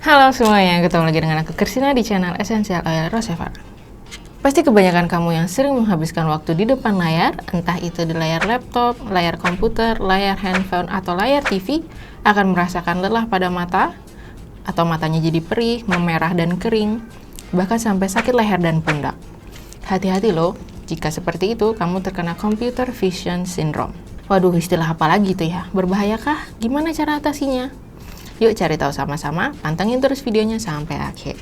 Halo semuanya, ketemu lagi dengan aku Kristina di channel Essential Oil Rosevara. Pasti kebanyakan kamu yang sering menghabiskan waktu di depan layar, entah itu di layar laptop, layar komputer, layar handphone, atau layar TV, akan merasakan lelah pada mata, atau matanya jadi perih, memerah, dan kering, bahkan sampai sakit leher dan pundak. Hati-hati loh, jika seperti itu kamu terkena computer vision syndrome. Waduh, istilah apa lagi tuh ya? Berbahayakah? Gimana cara atasinya? Yuk cari tahu sama-sama, pantengin terus videonya sampai akhir.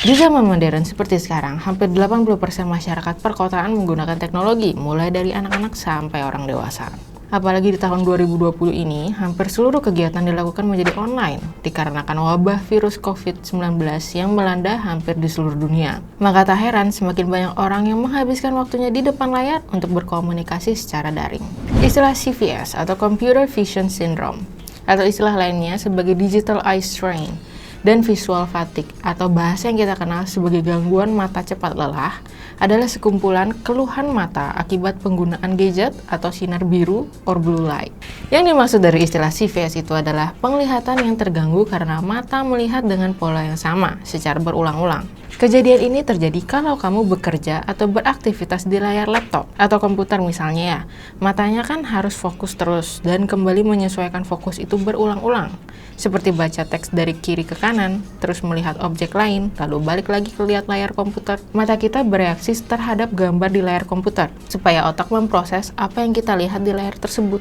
Di zaman modern seperti sekarang, hampir 80% masyarakat perkotaan menggunakan teknologi, mulai dari anak-anak sampai orang dewasa. Apalagi di tahun 2020 ini, hampir seluruh kegiatan dilakukan menjadi online, dikarenakan wabah virus COVID-19 yang melanda hampir di seluruh dunia. Maka tak heran semakin banyak orang yang menghabiskan waktunya di depan layar untuk berkomunikasi secara daring. Istilah CVS atau Computer Vision Syndrome, atau istilah lainnya sebagai Digital Eye Strain, dan visual fatigue atau bahasa yang kita kenal sebagai gangguan mata cepat lelah adalah sekumpulan keluhan mata akibat penggunaan gadget atau sinar biru or blue light. Yang dimaksud dari istilah CVS itu adalah penglihatan yang terganggu karena mata melihat dengan pola yang sama secara berulang-ulang. Kejadian ini terjadi kalau kamu bekerja atau beraktivitas di layar laptop atau komputer misalnya ya. Matanya kan harus fokus terus dan kembali menyesuaikan fokus itu berulang-ulang. Seperti baca teks dari kiri ke kanan, terus melihat objek lain, lalu balik lagi ke lihat layar komputer. Mata kita bereaksi terhadap gambar di layar komputer, supaya otak memproses apa yang kita lihat di layar tersebut.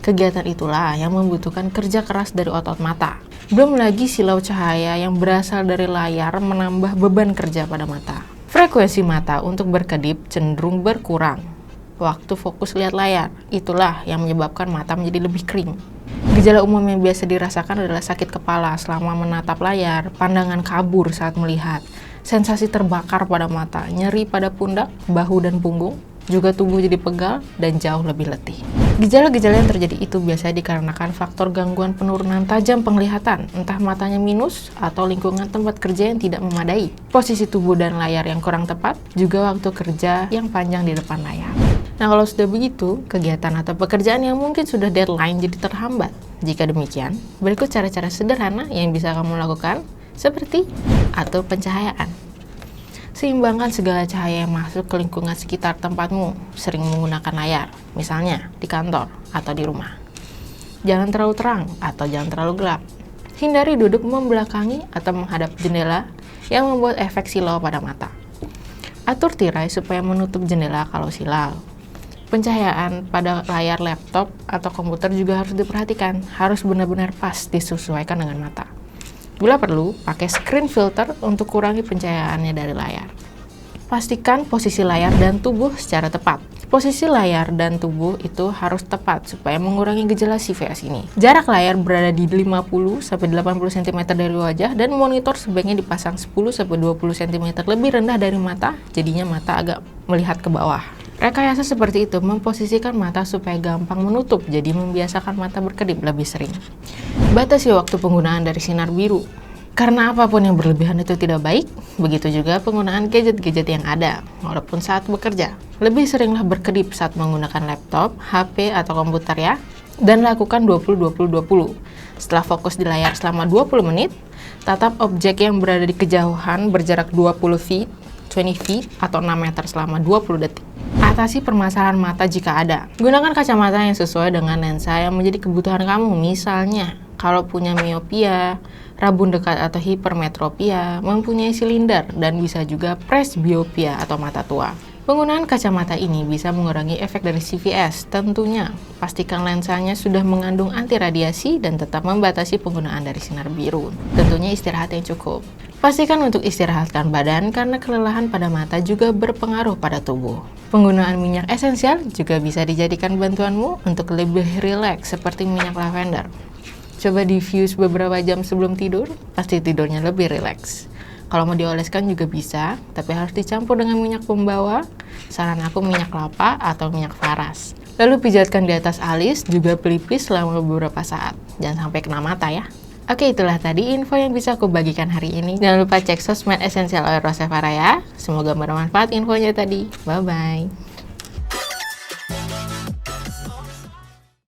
Kegiatan itulah yang membutuhkan kerja keras dari otot mata. Belum lagi silau cahaya yang berasal dari layar menambah beban kerja pada mata. Frekuensi mata untuk berkedip cenderung berkurang waktu fokus lihat layar. Itulah yang menyebabkan mata menjadi lebih kering. Gejala umum yang biasa dirasakan adalah sakit kepala selama menatap layar, pandangan kabur saat melihat, sensasi terbakar pada mata, nyeri pada pundak, bahu dan punggung, juga tubuh jadi pegal dan jauh lebih letih. Gejala-gejala yang terjadi itu biasanya dikarenakan faktor gangguan penurunan tajam penglihatan, entah matanya minus atau lingkungan tempat kerja yang tidak memadai, posisi tubuh dan layar yang kurang tepat, juga waktu kerja yang panjang di depan layar. Nah, kalau sudah begitu, kegiatan atau pekerjaan yang mungkin sudah deadline jadi terhambat. Jika demikian, berikut cara-cara sederhana yang bisa kamu lakukan, seperti atur pencahayaan. Seimbangkan segala cahaya yang masuk ke lingkungan sekitar tempatmu, sering menggunakan layar, misalnya di kantor atau di rumah. Jangan terlalu terang atau jangan terlalu gelap. Hindari duduk membelakangi atau menghadap jendela yang membuat efek silau pada mata. Atur tirai supaya menutup jendela kalau silau. Pencahayaan pada layar laptop atau komputer juga harus diperhatikan, harus benar-benar pas disesuaikan dengan mata. Bila perlu, pakai screen filter untuk kurangi pencahayaannya dari layar. Pastikan posisi layar dan tubuh secara tepat. Posisi layar dan tubuh itu harus tepat supaya mengurangi gejala CVS ini. Jarak layar berada di 50-80 cm dari wajah dan monitor sebaiknya dipasang 10-20 cm lebih rendah dari mata, jadinya mata agak melihat ke bawah. Rekayasa seperti itu memposisikan mata supaya gampang menutup, jadi membiasakan mata berkedip lebih sering. Batasi waktu penggunaan dari sinar biru. Karena apapun yang berlebihan itu tidak baik, begitu juga penggunaan gadget-gadget yang ada, walaupun saat bekerja. Lebih seringlah berkedip saat menggunakan laptop, HP, atau komputer ya, dan lakukan 20-20-20. Setelah fokus di layar selama 20 menit, tatap objek yang berada di kejauhan berjarak 20 feet, atau 6 meter selama 20 detik. Atasi permasalahan mata jika ada. Gunakan kacamata yang sesuai dengan lensa yang menjadi kebutuhan kamu. Misalnya, kalau punya miopia, rabun dekat atau hipermetropia, mempunyai silinder, dan bisa juga presbiopia atau mata tua. Penggunaan kacamata ini bisa mengurangi efek dari CVS. Tentunya, pastikan lensanya sudah mengandung anti radiasi dan tetap membatasi penggunaan dari sinar biru. Tentunya istirahat yang cukup. Pastikan untuk istirahatkan badan karena kelelahan pada mata juga berpengaruh pada tubuh. Penggunaan minyak esensial juga bisa dijadikan bantuanmu untuk lebih rileks seperti minyak lavender. Coba diffuse beberapa jam sebelum tidur, pasti tidurnya lebih rileks. Kalau mau dioleskan juga bisa, tapi harus dicampur dengan minyak pembawa. Saran aku minyak kelapa atau minyak faras. Lalu pijatkan di atas alis, juga pelipis selama beberapa saat. Jangan sampai kena mata ya. Oke, itulah tadi info yang bisa aku bagikan hari ini. Jangan lupa cek sosmed Essential Oil Rosevara ya. Semoga bermanfaat infonya tadi. Bye-bye.